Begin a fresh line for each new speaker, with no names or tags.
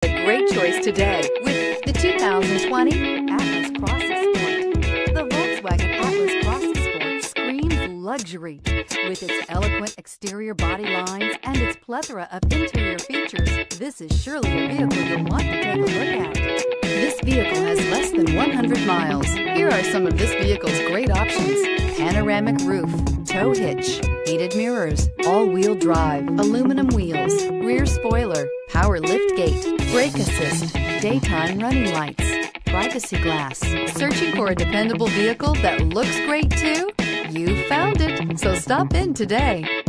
A great choice today with the 2020 Atlas Cross Sport. The Volkswagen Atlas Cross Sport screams luxury. With its eloquent exterior body lines and its plethora of interior features, this is surely a vehicle you'll want to take a look at. This vehicle has less than 100 miles. Here are some of this vehicle's great options: panoramic roof, tow hitch, heated mirrors, all-wheel drive, aluminum wheels, rear spoiler, power liftgate, brake assist, daytime running lights, privacy glass. Searching for a dependable vehicle that looks great too? You found it, so stop in today.